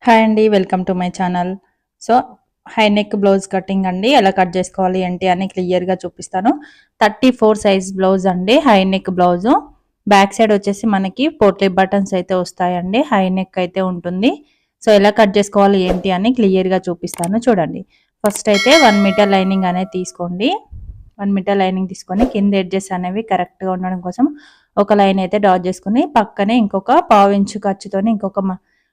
Hi అండి, welcome to my channel. So high neck blouse cutting అండి, ఎలా cut చేసుకోవాలి ఏంటి అని క్లియర్గా చూపిస్తాను. 34 సైజ్ బ్లౌజ్ అండి, high neck blouse. Back side వచ్చేసి మనకి పోట్లీ బటన్స్ అయితే వస్తాయండి, హై నెక్ అయితే ఉంటుంది. సో ఎలా కట్ చేసుకోవాలి ఏంటి అని క్లియర్గా చూపిస్తాను చూడండి. ఫస్ట్ అయితే 1 మీటర్ లైనింగ్ అనేది తీసుకోండి. 1 మీటర్ లైనింగ్ తీసుకొని కింద ఎడ్జెస్ అనేవి కరెక్ట్గా ఉండడం కోసం ఒక లైన్ అయితే డ్రా చేసుకుని పక్కనే ఇంకొక పావు ఇంచు ఖర్చుతోని ఇంకొక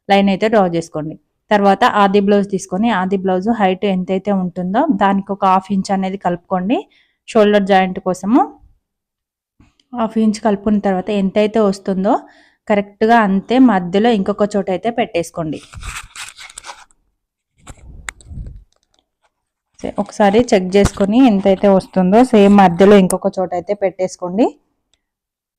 లైన్ అయితే డ్రా చేసుకోండి. తర్వాత ఆది బ్లౌజ్ తీసుకొని ఆది బ్లౌజ్ హైట్ ఎంతైతే ఉంటుందో దానికి ఒక హాఫ్ ఇంచ్ అనేది కలుపుకోండి. షోల్డర్ జాయింట్ కోసము హాఫ్ ఇంచ్ కలుపుకున్న తర్వాత ఎంతైతే వస్తుందో కరెక్ట్గా అంతే మధ్యలో ఇంకొక చోట అయితే పెట్టేసుకోండి. ఒకసారి చెక్ చేసుకొని ఎంతైతే వస్తుందో సేమ్ మధ్యలో ఇంకొక చోట అయితే పెట్టేసుకోండి.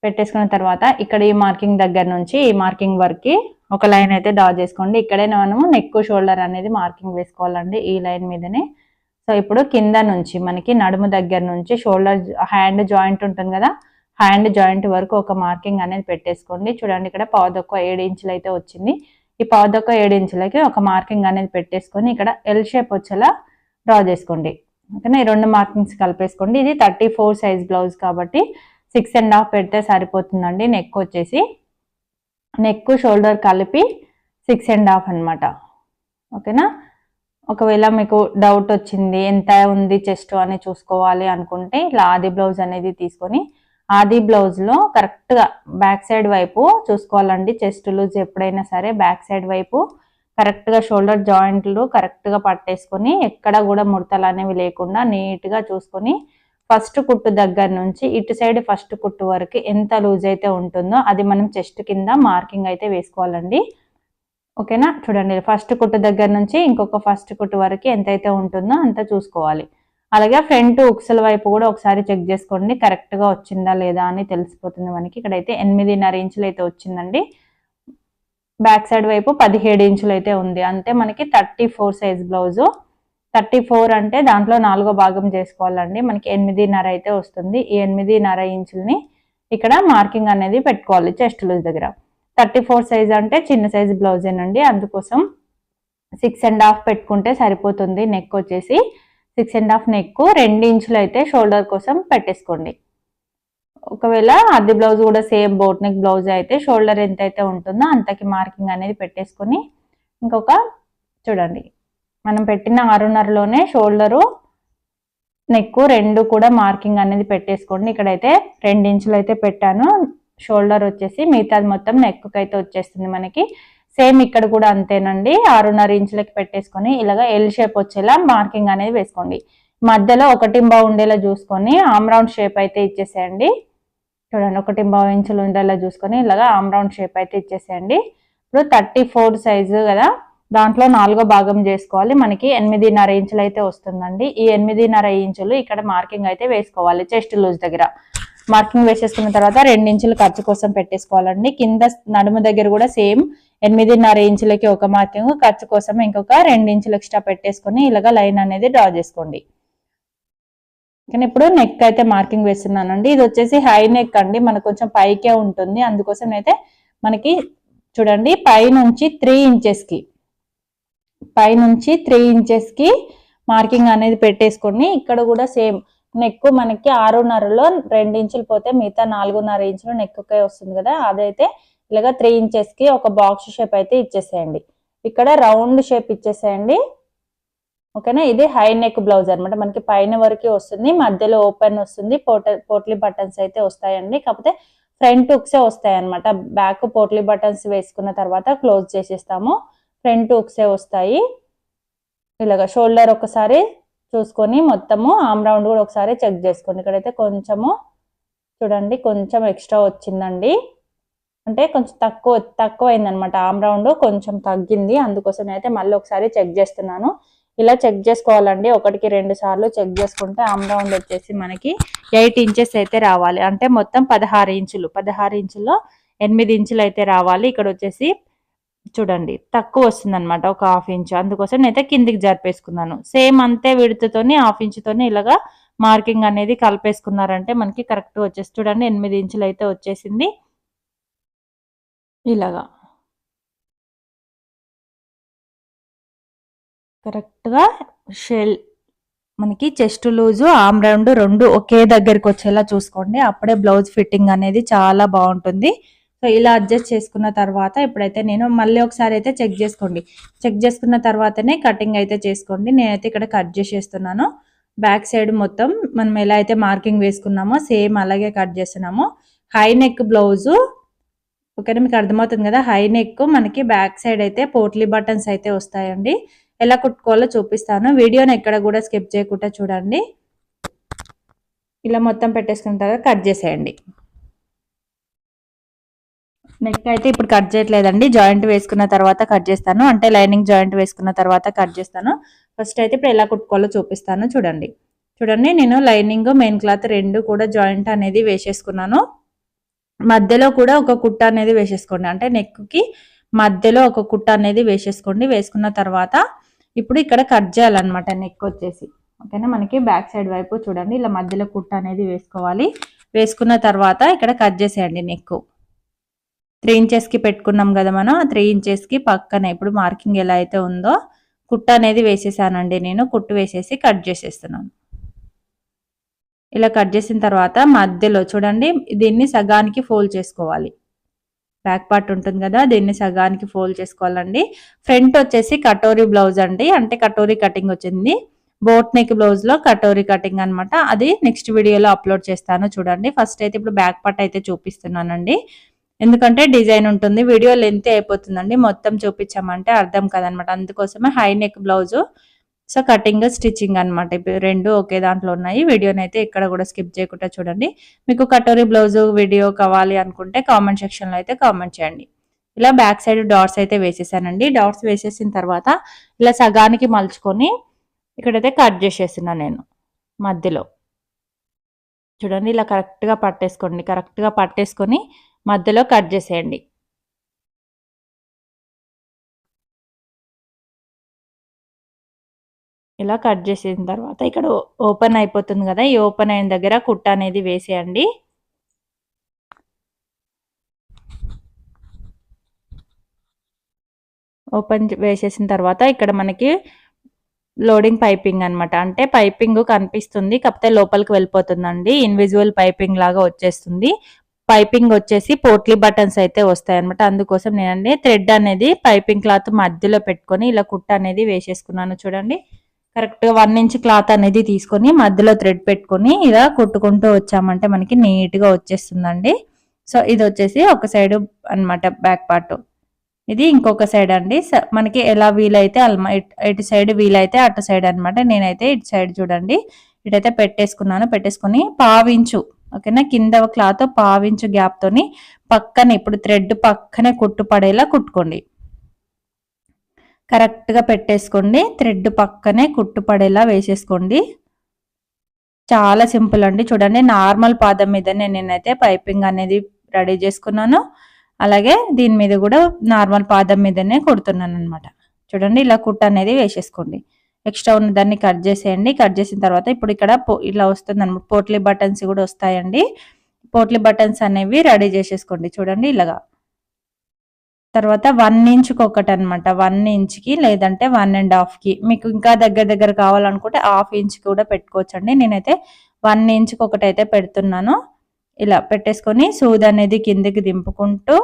పెట్టేసుకున్న తర్వాత ఇక్కడ ఈ మార్కింగ్ దగ్గర నుంచి ఈ మార్కింగ్ వరకు ఒక లైన్ అయితే డ్రా చేసుకోండి. ఇక్కడే మనము నెక్ షోల్డర్ అనేది మార్కింగ్ వేసుకోవాలండి, ఈ లైన్ మీదనే. సో ఇప్పుడు కింద నుంచి మనకి నడుము దగ్గర నుంచి షోల్డర్ హ్యాండ్ జాయింట్ ఉంటుంది కదా, హ్యాండ్ జాయింట్ వరకు ఒక మార్కింగ్ అనేది పెట్టేసుకోండి. చూడండి ఇక్కడ పావుదొక్క 7 ఇంచులు అయితే వచ్చింది. ఈ పావుదొక్క 7 ఇంచులకి ఒక మార్కింగ్ అనేది పెట్టేసుకొని ఇక్కడ ఎల్ షేప్ వచ్చేలా డ్రా చేసుకోండి. ఓకేనా, ఈ 2 మార్కింగ్స్ కలిపేసుకోండి. ఇది 34 సైజ్ బ్లౌజ్ కాబట్టి 6.5 పెడితే సరిపోతుందండి. నెక్ వచ్చేసి నెక్ షోల్డర్ కలిపి 6.5 అనమాట. ఓకేనా, ఒకవేళ మీకు డౌట్ వచ్చింది ఎంత ఉంది చెస్ట్ అని చూసుకోవాలి అనుకుంటే ఇలా ఆది బ్లౌజ్ అనేది తీసుకొని ఆది బ్లౌజ్లో కరెక్ట్గా బ్యాక్ సైడ్ వైపు చూసుకోవాలండి. చెస్ట్ లూజ్ ఎప్పుడైనా సరే బ్యాక్ సైడ్ వైపు కరెక్ట్గా షోల్డర్ జాయింట్లు కరెక్ట్గా పట్టేసుకొని ఎక్కడ కూడా ముడతలు అనేవి లేకుండా నీట్గా చూసుకొని ఫస్ట్ కుట్టు దగ్గర నుంచి ఇటు సైడ్ ఫస్ట్ కుట్టు వరకు ఎంత లూజ్ అయితే ఉంటుందో అది మనం చెస్ట్ కింద మార్కింగ్ అయితే వేసుకోవాలండి. ఓకేనా, చూడండి ఫస్ట్ కుట్టు దగ్గర నుంచి ఇంకొక ఫస్ట్ కుట్టు వరకు ఎంతైతే ఉంటుందో అంత చూసుకోవాలి. అలాగే ఫ్రంట్ ఉక్సుల వైపు కూడా ఒకసారి చెక్ చేసుకోండి, కరెక్ట్గా వచ్చిందా లేదా అని తెలిసిపోతుంది మనకి. ఇక్కడైతే 8.5 ఇంచులు అయితే వచ్చిందండి. బ్యాక్ సైడ్ వైపు 17 ఇంచులు అయితే ఉంది. అంతే మనకి 34 సైజ్ బ్లౌజు. 34 అంటే దాంట్లో 4వ భాగం చేసుకోవాలండి. మనకి 8.5 అయితే వస్తుంది. ఈ 8.5 ఇంచుల్ని ఇక్కడ మార్కింగ్ అనేది పెట్టుకోవాలి చెస్ట్ లూజ్ దగ్గర. 34 సైజ్ అంటే చిన్న సైజ్ బ్లౌజేనండి, అందుకోసం 6.5 పెట్టుకుంటే సరిపోతుంది. నెక్ వచ్చేసి 6.5 నెక్, 2 ఇంచులు అయితే షోల్డర్ కోసం పెట్టేసుకోండి. ఒకవేళ అద్దె బ్లౌజ్ కూడా సేమ్ బోట్ నెక్ బ్లౌజ్ అయితే షోల్డర్ ఎంతైతే ఉంటుందో అంతకి మార్కింగ్ అనేది పెట్టేసుకొని ఇంకొక చూడండి మనం పెట్టిన 6.5లోనే షోల్డరు నెక్ 2 కూడా మార్కింగ్ అనేది పెట్టేసుకోండి. ఇక్కడైతే 2 ఇంచులు అయితే పెట్టాను. షోల్డర్ వచ్చేసి మిగతాది మొత్తం నెక్ అయితే వచ్చేస్తుంది మనకి. సేమ్ ఇక్కడ కూడా అంతేనండి, 6.5 ఇంచులకి పెట్టేసుకొని ఇలాగ ఎల్ షేప్ వచ్చేలా మార్కింగ్ అనేది వేసుకోండి. మధ్యలో 1.5 ఉండేలా చూసుకొని ఆమ్ రౌండ్ షేప్ అయితే ఇచ్చేసేయండి. చూడండి 1.5 ఇంచులు ఉండేలా చూసుకొని ఇలాగా ఆమ్ రౌండ్ షేప్ అయితే ఇచ్చేసేయండి. ఇప్పుడు 34 సైజు కదా, దాంట్లో 4వ భాగం చేసుకోవాలి. మనకి 8.5 ఇంచులు అయితే వస్తుందండి. ఈ 8.5 ఇంచులు ఇక్కడ మార్కింగ్ అయితే వేసుకోవాలి చెస్ట్ లూజ్ దగ్గర. మార్కింగ్ వేసేసుకున్న తర్వాత 2 ఇంచులు ఖర్చు కోసం పెట్టేసుకోవాలండి. కింద నడుము దగ్గర కూడా సేమ్ 8.5 ఇంచులకి ఒక మార్కింగ్, ఖర్చు కోసం ఇంకొక 2 ఇంచులు ఎక్స్ట్రా పెట్టేసుకొని ఇలాగ లైన్ అనేది డ్రా చేసుకోండి. కానీ ఇప్పుడు నెక్ అయితే మార్కింగ్ వేస్తున్నానండి. ఇది వచ్చేసి హై నెక్ అండి, మనకు కొంచెం పైకే ఉంటుంది. అందుకోసం అయితే మనకి చూడండి పైనుంచి 3 ఇంచెస్కి పైనుంచి 3 ఇంచెస్కి మార్కింగ్ అనేది పెట్టేసుకొని ఇక్కడ కూడా సేమ్ నెక్ మనకి 6.5లో 2 ఇంచులు పోతే మిగతా 4.5 ఇంచులు నెక్కే వస్తుంది కదా, అదైతే ఇలాగా 3 ఇంచెస్కి ఒక బాక్స్ షేప్ అయితే ఇచ్చేసేయండి. ఇక్కడ రౌండ్ షేప్ ఇచ్చేసేయండి. ఓకేనా, ఇది హై నెక్ బ్లౌజ్ అనమాట. మనకి పైన వరకు వస్తుంది, మధ్యలో ఓపెన్ వస్తుంది, పోట్లీ బటన్స్ అయితే వస్తాయండి. కాకపోతే ఫ్రంట్ హుక్సే వస్తాయి అనమాట. బ్యాక్ పోట్లీ బటన్స్ వేసుకున్న తర్వాత క్లోజ్ చేసేస్తాము, ఫ్రంట్ హుక్సే వస్తాయి. ఇలాగ షోల్డర్ ఒకసారి చూసుకొని మొత్తము ఆమ్ రౌండ్ కూడా ఒకసారి చెక్ చేసుకోండి. ఇక్కడైతే కొంచెము చూడండి కొంచెం ఎక్స్ట్రా వచ్చిందండి, అంటే కొంచెం తక్కువ అయిందనమాట. ఆమ్ రౌండ్ కొంచెం తగ్గింది, అందుకోసం అయితే మళ్ళీ ఒకసారి చెక్ చేస్తున్నాను. ఇలా చెక్ చేసుకోవాలండి, 1కి 2 సార్లు చెక్ చేసుకుంటే ఆమ్ రౌండ్ వచ్చేసి మనకి 8 ఇంచెస్ అయితే రావాలి. అంటే మొత్తం 16 ఇంచులు, 16 ఇంచుల్లో 8 ఇంచులు అయితే రావాలి. ఇక్కడ వచ్చేసి చూడండి తక్కువ వస్తుంది అనమాట, ఒక హాఫ్ ఇంచు. అందుకోసం నేనైతే కిందికి జరిపేసుకున్నాను. సేమ్ అంతే విడుతుతోని హాఫ్ ఇంచుతోని ఇలాగా మార్కింగ్ అనేది కలిపేసుకున్నారంటే మనకి కరెక్ట్ వచ్చేసి చూడండి 8 ఇంచులు అయితే వచ్చేసింది ఇలాగా. కరెక్ట్గా షెల్ మనకి చెస్ట్ లూజు ఆమ్ రౌండ్ రెండు ఒకే దగ్గరికి వచ్చేలా చూసుకోండి. అప్పుడే బ్లౌజ్ ఫిట్టింగ్ అనేది చాలా బాగుంటుంది. సో ఇలా అడ్జస్ట్ చేసుకున్న తర్వాత ఇప్పుడైతే నేను మళ్ళీ ఒకసారి అయితే చెక్ చేసుకోండి. చెక్ చేసుకున్న తర్వాతనే కటింగ్ అయితే చేసుకోండి. నేనైతే ఇక్కడ కట్ చేసేస్తున్నాను. బ్యాక్ సైడ్ మొత్తం మనం ఎలా అయితే మార్కింగ్ వేసుకున్నామో సేమ్ అలాగే కట్ చేస్తున్నాము. హై నెక్ బ్లౌజు ఓకేనా, మీకు అర్థమవుతుంది కదా. హై నెక్ మనకి బ్యాక్ సైడ్ అయితే పోట్లీ బటన్స్ అయితే వస్తాయండి. ఎలా కుట్టుకోవాలో చూపిస్తాను. వీడియోని ఎక్కడ కూడా స్కిప్ చేయకుండా చూడండి. ఇలా మొత్తం పెట్టేసుకున్న తర్వాత కట్ చేసేయండి. నెక్ అయితే ఇప్పుడు కట్ చేయట్లేదండి, జాయింట్ వేసుకున్న తర్వాత కట్ చేస్తాను. అంటే లైనింగ్ జాయింట్ వేసుకున్న తర్వాత కట్ చేస్తాను. ఫస్ట్ అయితే ఇప్పుడు ఎలా కుట్టుకోవాలో చూపిస్తాను చూడండి. చూడండి, నేను లైనింగ్ మెయిన్ క్లాత్ రెండు కూడా జాయింట్ అనేది వేసేసుకున్నాను. మధ్యలో కూడా ఒక కుట్ట అనేది వేసేసుకోండి. అంటే నెక్కి మధ్యలో ఒక కుట్ట అనేది వేసేసుకోండి. వేసుకున్న తర్వాత ఇప్పుడు ఇక్కడ కట్ చేయాలన్నమాట నెక్ వచ్చేసి. ఓకేనా, మనకి బ్యాక్ సైడ్ వైపు చూడండి ఇలా మధ్యలో కుట్ట అనేది వేసుకోవాలి. వేసుకున్న తర్వాత ఇక్కడ కట్ చేసేయండి. నెక్ 3 ఇంచెస్కి పెట్టుకున్నాం కదా మనం. 3 ఇంచెస్కి పక్కన ఇప్పుడు మార్కింగ్ ఎలా అయితే ఉందో కుట్ట అనేది వేసేసానండి. నేను కుట్టు వేసేసి కట్ చేసేస్తున్నాను. ఇలా కట్ చేసిన తర్వాత మధ్యలో చూడండి దీన్ని సగానికి ఫోల్డ్ చేసుకోవాలి. బ్యాక్ పార్ట్ ఉంటుంది కదా, దీన్ని సగానికి ఫోల్డ్ చేసుకోవాలండి. ఫ్రంట్ వచ్చేసి కటోరీ బ్లౌజ్ అండి, అంటే కటోరీ కటింగ్ వచ్చింది. బోట్ నెక్ బ్లౌజ్ లో కటోరీ కటింగ్ అనమాట. అది నెక్స్ట్ వీడియోలో అప్లోడ్ చేస్తాను చూడండి. ఫస్ట్ అయితే ఇప్పుడు బ్యాక్ పార్ట్ అయితే చూపిస్తున్నానండి, ఎందుకంటే డిజైన్ ఉంటుంది. వీడియో లెంత్ అయిపోతుందండి, మొత్తం చూపించామంటే అర్థం కదనమాట. అందుకోసమే high neck blouse so cutting stitching అనమాట. ఇప్పుడు రెండు ఒకే దాంట్లో ఉన్నాయి. వీడియోని అయితే ఇక్కడ కూడా స్కిప్ చేయకుండా చూడండి. మీకు కటోరీ బ్లౌజ్ వీడియో కావాలి అనుకుంటే కామెంట్ సెక్షన్లో అయితే కామెంట్ చేయండి. ఇలా బ్యాక్ సైడ్ డాట్స్ అయితే వేసేసానండి. డాట్స్ వేసేసిన తర్వాత ఇలా సగానికి మలుచుకొని ఇక్కడైతే కట్ చేసేస్తున్నాను నేను మధ్యలో. చూడండి ఇలా కరెక్ట్గా పట్టేసుకోండి. కరెక్ట్గా పట్టేసుకొని మధ్యలో కట్ చేసేయండి. ఇలా కట్ చేసిన తర్వాత ఇక్కడ ఓపెన్ అయిపోతుంది కదా, ఈ ఓపెన్ అయిన దగ్గర కుట్ట అనేది వేసేయండి. ఓపెన్ వేసేసిన తర్వాత ఇక్కడ మనకి లోడింగ్ పైపింగ్ అనమాట. అంటే పైపింగ్ కనిపిస్తుంది కాకపోతే లోపలికి వెళ్ళిపోతుందండి. ఇన్విజిబుల్ పైపింగ్ లాగా వచ్చేస్తుంది. పైపింగ్ వచ్చేసి పోట్లీ బటన్స్ అయితే వస్తాయి అనమాట. అందుకోసం నేనండి థ్రెడ్ అనేది పైపింగ్ క్లాత్ మధ్యలో పెట్టుకొని ఇలా కుట్ట అనేది వేసేసుకున్నాను. చూడండి కరెక్ట్గా 1 ఇంచ్ క్లాత్ అనేది తీసుకొని మధ్యలో థ్రెడ్ పెట్టుకొని ఇలా కుట్టుకుంటూ వచ్చామంటే మనకి నీట్గా వచ్చేస్తుందండి. సో ఇది వచ్చేసి ఒక సైడ్ అనమాట బ్యాక్ పార్ట్. ఇది ఇంకొక సైడ్ అండి. మనకి ఎలా వీలైతే ఇటు సైడ్ వీలైతే అటు సైడ్ అనమాట. నేనైతే ఇటు సైడ్ చూడండి ఇటైతే పెట్టేసుకున్నాను. పెట్టేసుకొని పావించు ఓకేనా, కింద క్లాత్ పావించు గ్యాప్ తోని పక్కనే ఇప్పుడు థ్రెడ్ పక్కనే కుట్టు పడేలా కుట్టుకోండి. కరెక్ట్గా పెట్టేసుకోండి. థ్రెడ్ పక్కనే కుట్టు పడేలా వేసేసుకోండి. చాలా సింపుల్ అండి. చూడండి నార్మల్ పాదం మీదనే నేనైతే పైపింగ్ అనేది రెడీ చేసుకున్నాను. అలాగే దీని మీద కూడా నార్మల్ పాదం మీదనే కుడుతున్నాను అనమాట. చూడండి ఇలా కుట్ట అనేది వేసేసుకోండి. ఎక్స్ట్రా ఉన్న దాన్ని కట్ చేసేయండి. కట్ చేసిన తర్వాత ఇప్పుడు ఇక్కడ ఇలా వస్తుంది అనమాట. పోట్లీ బటన్స్ కూడా వస్తాయండి. పోట్లీ బటన్స్ అనేవి రెడీ చేసేసుకోండి. చూడండి ఇలాగా. తర్వాత 1 ఇంచ్కి ఒకటి అనమాట. 1 ఇంచ్కి లేదంటే 1.5కి మీకు ఇంకా దగ్గర కావాలనుకుంటే 1/2 ఇంచ్ కూడా పెట్టుకోవచ్చండి. నేనైతే 1 ఇంచ్కి ఒకటైతే పెడుతున్నాను. ఇలా పెట్టేసుకొని సూది అనేది కిందకి దింపుకుంటూ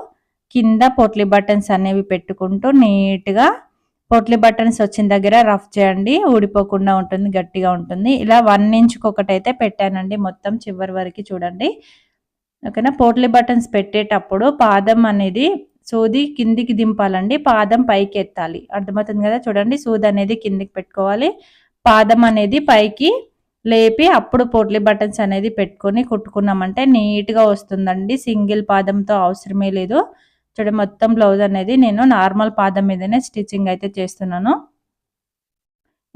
కింద పోట్లీ బటన్స్ అనేవి పెట్టుకుంటూ నీట్గా పోట్లీ బటన్స్ వచ్చిన దగ్గర రఫ్ చేయండి. ఊడిపోకుండా ఉంటుంది, గట్టిగా ఉంటుంది. ఇలా 1 ఇంచ్కి ఒకటైతే పెట్టానండి మొత్తం చివరి వరకు చూడండి. ఓకేనా, పోట్లీ బటన్స్ పెట్టేటప్పుడు పాదం అనేది సూది కిందికి దింపాలండి, పాదం పైకి ఎత్తాలి. అర్థమవుతుంది కదా. చూడండి సూది అనేది కిందికి పెట్టుకోవాలి, పాదం అనేది పైకి లేపి అప్పుడు పోట్లీ బటన్స్ అనేది పెట్టుకొని కుట్టుకున్నామంటే నీట్గా వస్తుందండి. సింగిల్ పాదంతో అవసరమే లేదు. చూడండి మొత్తం బ్లౌజ్ అనేది నేను నార్మల్ పాదం మీదనే స్టిచ్చింగ్ అయితే చేస్తున్నాను.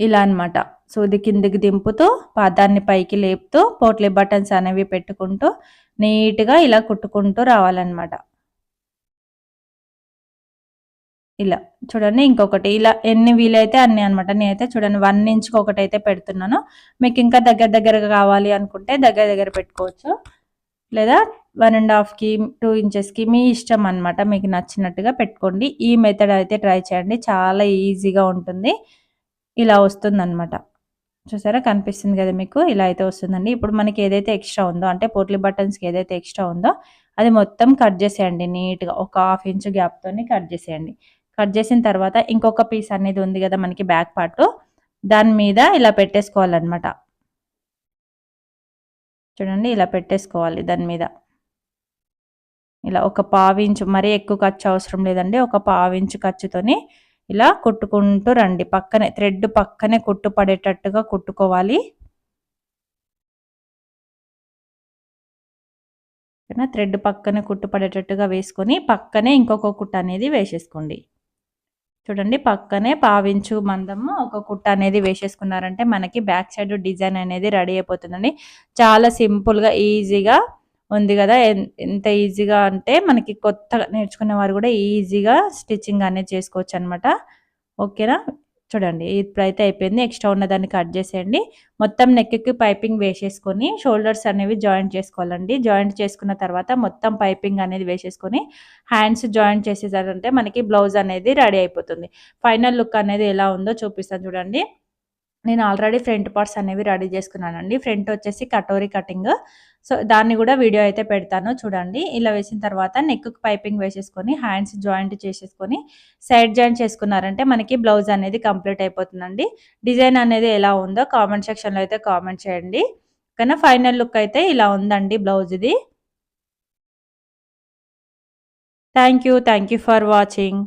ఇలా అనమాట. సూది కిందికి దింపుతూ పాదాన్ని పైకి లేపుతూ పోట్లీ బటన్స్ అనేవి పెట్టుకుంటూ నీట్గా ఇలా కుట్టుకుంటూ రావాలన్నమాట. ఇలా చూడండి ఇంకొకటి ఇలా ఎన్ని వీలైతే అన్ని అనమాట. నేనైతే చూడండి 1 ఇంచ్కి ఒకటి అయితే పెడుతున్నాను. మీకు ఇంకా దగ్గరగా కావాలి అనుకుంటే దగ్గర పెట్టుకోవచ్చు, లేదా 1.5కి 2 ఇంచెస్కి మీ ఇష్టం అనమాట. మీకు నచ్చినట్టుగా పెట్టుకోండి. ఈ మెథడ్ అయితే ట్రై చేయండి, చాలా ఈజీగా ఉంటుంది. ఇలా వస్తుందన్నమాట. చూసారా కనిపిస్తుంది కదా మీకు, ఇలా అయితే వస్తుందండి. ఇప్పుడు మనకి ఏదైతే ఎక్స్ట్రా ఉందో అంటే పోట్లీ బటన్స్కి ఏదైతే ఎక్స్ట్రా ఉందో అది మొత్తం కట్ చేసేయండి నీట్గా, ఒక 1/2 ఇంచ్ గ్యాప్తోని కట్ చేసేయండి. కట్ చేసిన తర్వాత ఇంకొక పీస్ అనేది ఉంది కదా మనకి బ్యాక్ పార్ట్, దాని మీద ఇలా పెట్టేసుకోవాలన్నమాట. చూడండి ఇలా పెట్టేసుకోవాలి దాని మీద. ఇలా ఒక 1/2 ఇంచు, మరీ ఎక్కువ ఖర్చు అవసరం లేదండి. ఒక 1/2 ఇంచు ఖర్చుతోని ఇలా కుట్టుకుంటూ రండి. పక్కనే థ్రెడ్ పక్కనే కుట్టు పడేటట్టుగా కుట్టుకోవాలి. థ్రెడ్ పక్కనే కుట్టు పడేటట్టుగా వేసుకొని పక్కనే ఇంకొక కుట్టు అనేది వేసేసుకోండి. చూడండి పక్కనే 1/2 ఇంచు మందము ఒక కుట్ట అనేది వేసేసుకున్నారంటే మనకి బ్యాక్ సైడ్ డిజైన్ అనేది రెడీ అయిపోతుందండి. చాలా సింపుల్గా ఈజీగా ఉంది కదా. ఎంత ఈజీగా అంటే మనకి కొత్తగా నేర్చుకునే వారు కూడా ఈజీగా స్టిచ్చింగ్ అనేది చేసుకోవచ్చు అనమాట. ఓకేనా. చూడండి ఇప్పుడైతే అయిపోయింది. ఎక్స్ట్రా ఉన్నదాన్ని కట్ చేసేయండి. మొత్తం నెక్కి పైపింగ్ వేసేసుకొని షోల్డర్స్ అనేవి జాయింట్ చేసుకోవాలండి. జాయింట్ చేసుకున్న తర్వాత మొత్తం పైపింగ్ అనేది వేసేసుకొని హ్యాండ్స్ జాయింట్ చేసేసారంటే మనకి బ్లౌజ్ అనేది రెడీ అయిపోతుంది. ఫైనల్ లుక్ అనేది ఎలా ఉందో చూపిస్తాను చూడండి. నేను ఆల్రెడీ ఫ్రంట్ పార్ట్స్ అనేవి రెడీ చేసుకున్నానండి. ఫ్రంట్ వచ్చేసి కటోరీ కటింగ్. సో దాన్ని కూడా వీడియో అయితే పెడతాను చూడండి. ఇలా వేసిన తర్వాత నెక్కు పైపింగ్ వేసేసుకొని హ్యాండ్స్ జాయింట్ చేసేసుకొని సైడ్ జాయింట్ చేసుకున్నారంటే మనకి బ్లౌజ్ అనేది కంప్లీట్ అయిపోతుందండి. డిజైన్ అనేది ఎలా ఉందో కామెంట్ సెక్షన్లో అయితే కామెంట్ చేయండి. కానీ ఫైనల్ లుక్ అయితే ఇలా ఉందండి బ్లౌజ్ ఇది. Thank you for watching.